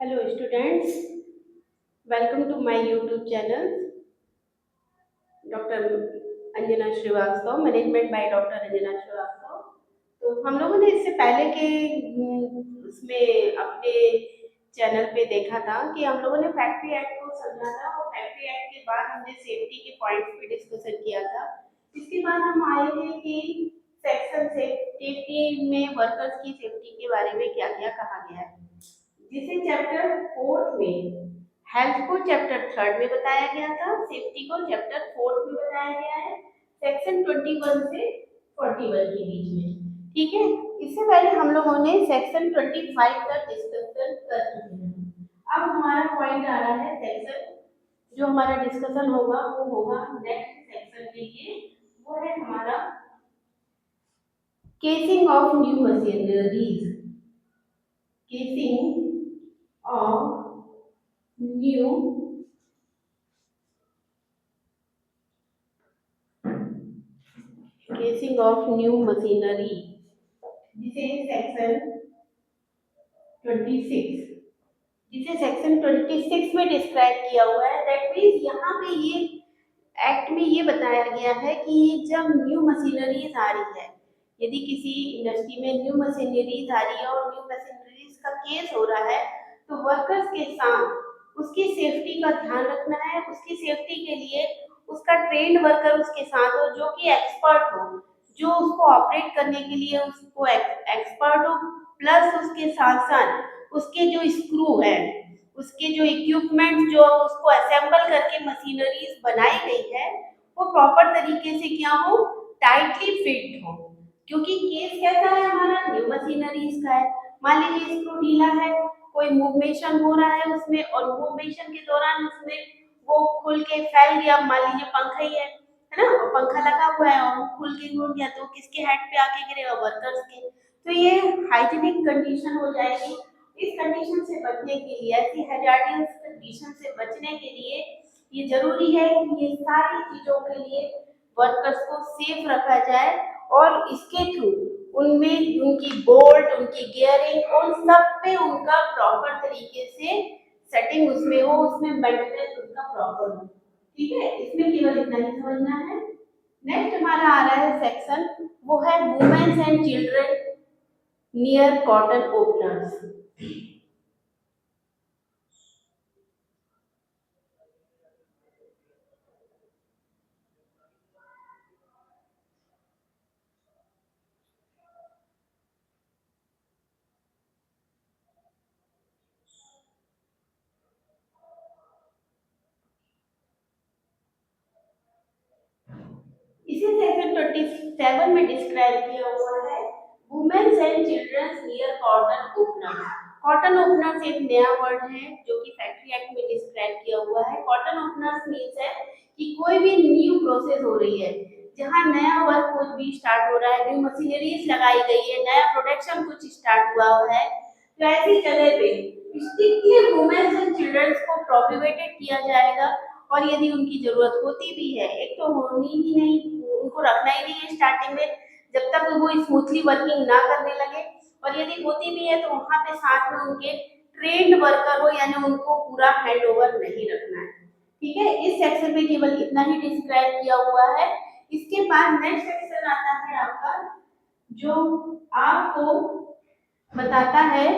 Hello students, welcome to my YouTube channel doctor Anjana Srivastava, management by doctor Anjana Srivastava. तो हम लोगों ने इससे पहले के उसमें अपने चैनल पे देखा था कि हम लोगों ने फैक्ट्री एक्ट को समझा था और फैक्ट्री एक्ट के बाद हमने सेफ्टी के पॉइंट्स पे डिस्कशन किया था। इसके बाद हम आए थे कि सेक्शन सेफ्टी में वर्कर्स की सेफ्टी के बारे में क्या क्या कहा गया है, जिसे चैप्टर 4 में हेल्थ को चैप्टर 3 में बताया गया था, सेफ्टी को चैप्टर 4 में बताया गया है, सेक्शन 21 से 41 के बीच में। ठीक है, इससे पहले हम लोगों ने सेक्शन 25 तक डिस्कशन कर चुके हैं। अब हमारा पॉइंट आ रहा है सेक्शन, जो हमारा डिस्कशन होगा वो होगा नेक्स्ट सेक्शन के लिए, वो है हमारा casing of new machineries. Casing of new casing of new machinery, जिसे सेक्शन 26 जिसे सेक्शन 26 में डिस्क्राइब किया हुआ है। दैट मीन्स यहाँ पे ये एक्ट में ये बताया गया है कि जब न्यू मशीनरीज आ रही है, यदि किसी इंडस्ट्री में न्यू मशीनरीज आ रही है और न्यू मशीनरीज का केस हो रहा है, तो वर्कर्स के साथ उसकी सेफ्टी का ध्यान रखना है। उसकी सेफ्टी के लिए उसका ट्रेंड वर्कर उसके साथ हो, जो कि एक्सपर्ट हो, जो उसको ऑपरेट करने के लिए उसको एक्सपर्ट हो, प्लस उसके साथ साथ उसके जो स्क्रू है, उसके जो इक्विपमेंट जो उसको असेंबल करके मशीनरीज बनाई गई है, वो प्रॉपर तरीके से क्या हो, टाइटली फिट हो। क्योंकि केस कैसा है हमारा, न्यू मशीनरीज का है। मान लीजिए स्क्रू ढीला है, कोई मूवमेशन हो रहा है उसमें, और मूवमेशन के दौरान उसमें वो खुल के फैल गया। मान लीजिए पंखा ही है ना, और पंखा लगा हुआ है और वो खुल के गिर गया, तो किसके हेड पे आके गिरेगा, वर्कर्स के। तो ये हाइजीनिक कंडीशन हो जाएगी। इस कंडीशन से बचने के लिए, ऐसी हैजार्डियस कंडीशन से बचने के लिए ये जरूरी है कि ये सारी चीजों के लिए वर्कर्स को सेफ रखा जाए, और इसके थ्रू उनमें उनकी बोल्ट, उनकी गियरिंग और सब पे उनका प्रॉपर तरीके से सेटिंग उसमें हो, उसमें मेंटेनेंस उसका प्रॉपर हो। ठीक है, इसमें केवल इतना ही समझना है। नेक्स्ट हमारा आ रहा है सेक्शन, वो है women's and children near cotton openers. इसी सेक्शन 27 में डिस्क्राइब किया हुआ है women's and children's near cotton opener. Cotton openers एक नया वर्ड है जो कि फैक्ट्री एक्ट में डिस्क्राइब किया हुआ है। कॉटन ओपनर्स मीन्स है कि कोई भी न्यू प्रोसेस हो रही है, जहाँ नया वर्क कुछ भी स्टार्ट हो रहा है, न्यू मशीनरीज लगाई गई है, नया प्रोडक्शन कुछ स्टार्ट हुआ है, तो ऐसी जगह पे स्ट्रिक्टली वुमेन्स एंड चिल्ड्रंस को प्रोहिबिटेड किया जाएगा। और यदि उनकी जरूरत होती भी है, एक तो होनी ही नहीं, उनको रखना ही नहीं है स्टार्टिंग में, जब तक वो स्मूथली वर्किंग ना करने लगे। और यदि होती भी है तो वहां पे साथ में उनके ट्रेंड वर्कर हो, यानी उनको पूरा हैंड ओवर नहीं रखना है। ठीक है, इस सेक्शन में केवल इतना ही डिस्क्राइब किया हुआ है। इसके बाद नेक्स्ट सेक्शन आता है आपका, जो आपको बताता है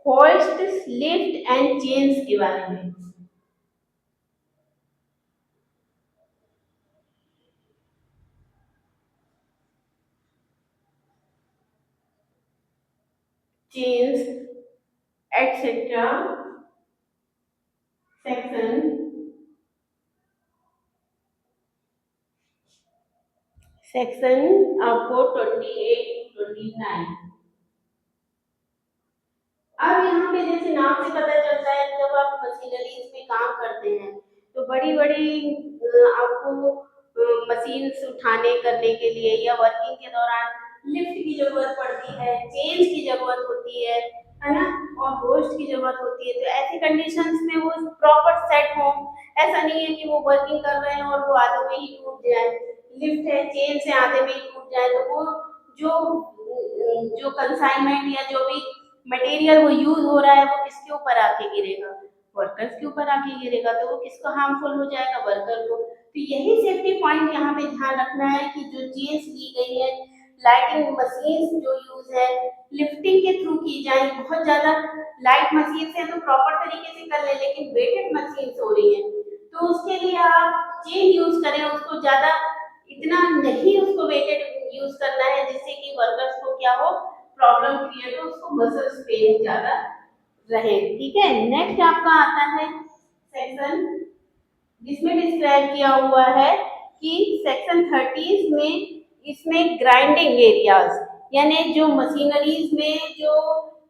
होइस्ट, लिफ्ट एंड चेन्स के बारे में। चेन्स एटसेट्रा सेक्शन आपको 28 29। अब यहाँ पे जैसे नाम से पता चलता है, जब आप मशीनरीज में काम करते हैं तो बड़ी बड़ी आपको मशीन्स उठाने करने के लिए या वर्किंग के दौरान लिफ्ट की जरूरत पड़ती है, चेंज की जरूरत होती है ना, और होस्ट की जरूरत होती है। तो ऐसी कंडीशंस में वो प्रॉपर सेट हो। ऐसा नहीं है कि वो वर्किंग कर रहे हैं और वो आधे में ही टूट जाए, लिफ्ट है, चेन से आधे में ही टूट जाए, तो वो जो जो कंसाइनमेंट या जो भी मटेरियल वो यूज हो रहा है वो किसके ऊपर आके गिरेगा, वर्कर्स के ऊपर आके गिरेगा, तो वो किसको हार्मफुल हो जाएगा, वर्कर को। तो यही सेफ्टी पॉइंट यहाँ पे ध्यान रखना है कि जो चीज दी गई है, लाइटिंग मशीन जो यूज है लिफ्टिंग के थ्रू की जाए। बहुत ज्यादा लाइट मशीन से तो प्रॉपर तरीके से कर ले, लेकिन वेटेड मशीन हो रही है तो उसके लिए आप चेन यूज करें, उसको ज्यादा इतना नहीं उसको वेटेड यूज करना है जिससे कि वर्कर्स को क्या हो, प्रॉब्लम क्रिएट हो, उसको मसल्स पेन ज्यादा रहे। ठीक है, नेक्स्ट आपका आता है सेक्शन जिसमें डिस्क्राइब किया हुआ है कि सेक्शन 30 में इसमें ग्राइंडिंग एरियाज, यानी जो मशीनरीज में जो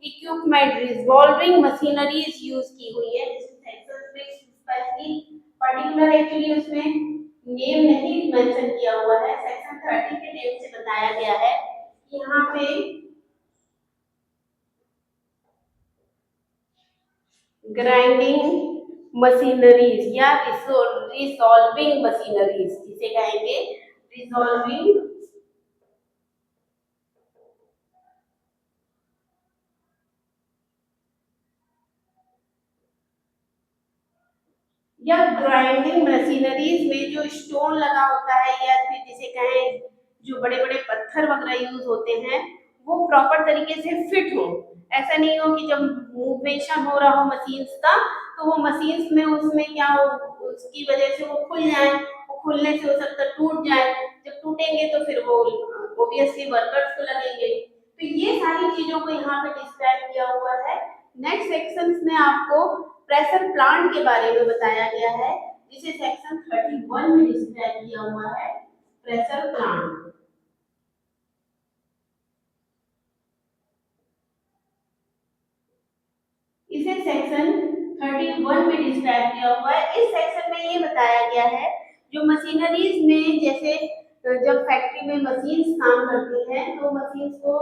इक्विपमेंट रिवॉल्विंग मशीनरीज यूज की हुई है, सेक्शन में स्पेशली पर्टिकुलर एक्चुअली उसमें नेम नहीं मेंशन किया हुआ है, सेक्शन 30 के नेम से बताया गया है कि यहाँ पे ग्राइंडिंग मशीनरीज या रिसॉल्विंग मशीनरीज जिसे कहेंगे रिसॉल्विंग या ग्राइंडिंग मशीनरीज में जो स्टोन लगा होता है या फिर जिसे कहें जो बड़े बड़े पत्थर वगैरह यूज होते हैं वो प्रॉपर तरीके से फिट हो। ऐसा नहीं हो कि जब मूवमेशन हो रहा हो मशीन्स का तो वो मशीन्स में उसमें क्या हो, उसकी वजह से वो खुल जाए, वो खुलने से हो सकता है टूट जाए, जब टूटेंगे तो फिर वो ऑब्वियसली वर्कर्स को लगेंगे। तो ये सारी चीजों को यहाँ पे डिस्क्राइब किया हुआ है। नेक्स्ट सेक्शंस में आपको प्रेशर प्लांट के बारे में बताया गया है जिसे सेक्शन 31 में डिस्क्राइब किया हुआ है, प्रेशर प्लांट। इसे सेक्शन 31 में डिस्क्राइब किया हुआ है। इस सेक्शन में ये बताया गया है जो मशीनरीज में जैसे जब फैक्ट्री में मशीन्स काम करती हैं तो मशीन्स को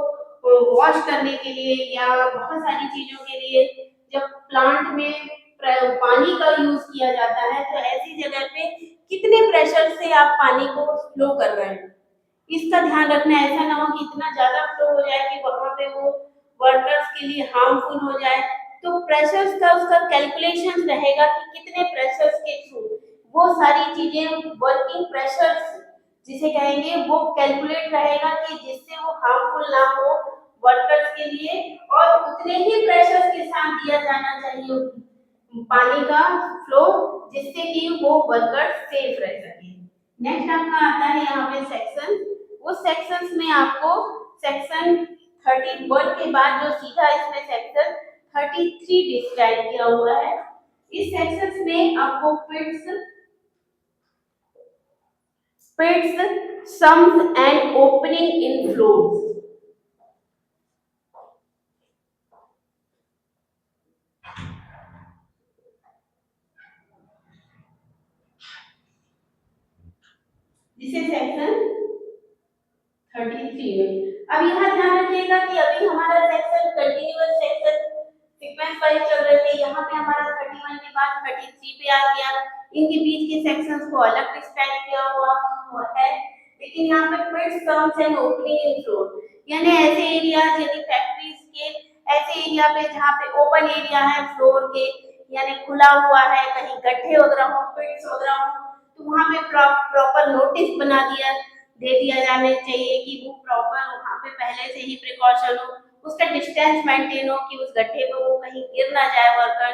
वॉश करने के लिए या बहुत सारी चीजों के लिए जब प्लांट में पानी का यूज किया जाता है तो ऐसी जगह पे कितने प्रेशर से आप पानी को फ्लो कर रहे हैं, इसका ध्यान रखना है। ऐसा ना हो कि इतना ज्यादा फ्लो हो जाए कि वहां पे वो वर्कर्स के लिए हार्मफुल हो जाए। तो प्रेशर्स का उसका कैलकुलेशन रहेगा कि कितने प्रेशर्स के थ्रू वो सारी चीजें वर्किंग प्रेशर्स जिसे कहेंगे वो कैलकुलेट रहेगा कि जिससे वो हार्मफुल ना हो वर्कर्स के लिए, और उतने ही प्रेशर्स के साथ दिया जाना चाहिए पानी का फ्लो जिससे कि वो वर्कर सेफ रह सके। नेक्स्ट आपका आता है यहाँ पे सेक्शन, उस सेक्शंस में आपको सेक्शन 31 के बाद जो सीधा इसमें सेक्शन 33 डिस्क्राइब किया हुआ है। इस सेक्शंस में आपको pits sumps and opening in floors, जिसे सेक्शन 33 में। अब यहाँ ध्यान रखिएगा कि अभी हमारा section continuous section sequence wise चल रहे थे, यहाँ पे हमारा 31 के बाद 33 पे आ गया। इनके बीच के सेक्शंस को अलग डिस्क्राइब किया हुआ है, लेकिन यहाँ पे fits terms and opening in floor यानी ऐसे एरियाज यदि फैक्ट्रीज के ऐसे एरिया पे जहाँ पे ओपन एरिया है फ्लोर के यानी खुला हुआ है, कहीं गड्ढे वगैरह हो, फिट्स वगैरह हो, तो वहाँ पे प्रॉपर नोटिस बना दिया दे दिया जाना चाहिए कि वो प्रॉपर वहाँ पे पहले से ही प्रिकॉशन हो, उसका डिस्टेंस मेंटेन हो कि उस गड्ढे में वो कहीं गिर ना जाए वर्कर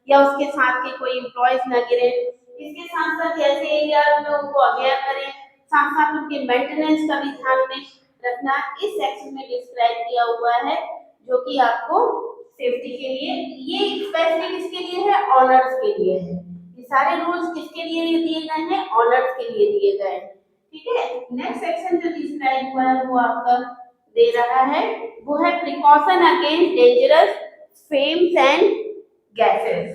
या उसके साथ के कोई एम्प्लॉयज ना गिरे। इसके साथ साथ ऐसे एरियाज में उनको अवेयर करें, साथ साथ उनके मेंटेनेंस का भी ध्यान में रखना इस सेक्शन में डिस्क्राइब किया हुआ है जो कि आपको सेफ्टी के लिए, ये स्पेशली किसके लिए है, ऑनर्स के लिए है। ये सारे रूल्स किसके लिए दिए गए हैं, ऑनर्स के लिए दिए गए हैं। ठीक है, नेक्स्ट सेक्शन जो डिस्क्राइब हुआ है वो आपका दे रहा है, वो है precaution against dangerous famous and gases.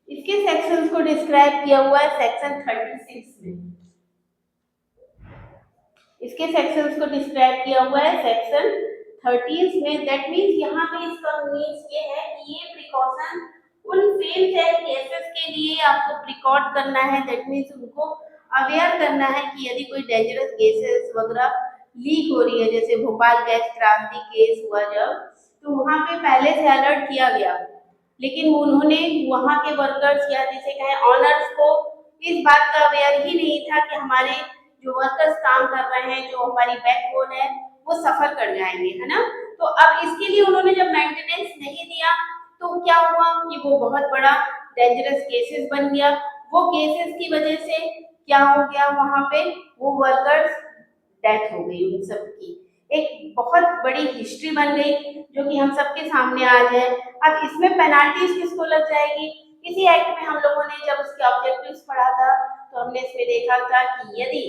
इसके सेक्शंस को डिस्क्राइब किया हुआ है सेक्शन 36 में। इसके सेक्शंस को डिस्क्राइब किया हुआ है सेक्शन 30 में। दैट मीन्स यहाँ पे इसका मीन्स ये है कि ये प्रिकॉशन उन फेम्स एंड केसेस के लिए आपको प्रिकॉर्ड करना है। दैट मीन्स उनको अवेयर करना है कि यदि कोई डेंजरस गैसेस वगैरह लीक हो रही है, जैसे भोपाल गैस क्रांति केस हुआ जब, तो वहाँ पे पहले से अलर्ट किया गया, लेकिन उन्होंने वहाँ के वर्कर्स या जिसे कहें ऑनर्स को इस बात का अवेयर ही नहीं था कि हमारे जो वर्कर्स काम कर रहे हैं, जो हमारी बैकबोन है, वो सफर कर जाएंगे, है ना। तो अब इसके लिए उन्होंने जब मेंटेनेंस नहीं दिया तो क्या हुआ कि वो बहुत बड़ा डेंजरस केसेस बन गया। वो केसेस की वजह से क्या हो गया, वहां पे वो वर्कर्स डेथ हो गई उन सब की। एक बहुत बड़ी हिस्ट्री बन गई जो कि हम सबके सामने आज है। अब इसमें पेनाल्टीज किसको लग जाएगी? इसी एक्ट में हम लोगों ने जब उसके ऑब्जेक्टिव्स पढ़ा था तो हमने इसमें देखा था कि यदि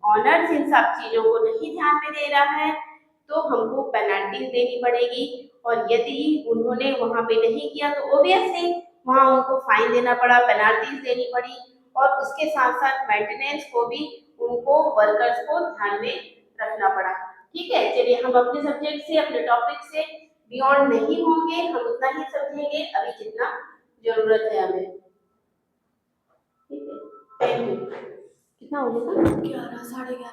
ऑनर्स इन सब चीजों को नहीं ध्यान में दे रहा है तो हमको पेनाल्टीज देनी पड़ेगी, और यदि उन्होंने वहां पे नहीं किया तो ओबियसली वहां उनको फाइन देना पड़ा, पेनाल्टीज देनी पड़ी, और उसके साथ साथ मेंटेनेंस को भी उनको वर्कर्स को ध्यान में रखना पड़ा। ठीक है, चलिए हम अपने सब्जेक्ट से, अपने टॉपिक से बियॉन्ड नहीं होंगे, हम उतना ही समझेंगे अभी जितना जरूरत है हमें। ठीक है, थैंक यू। कितना हो गया? 11, 11:30।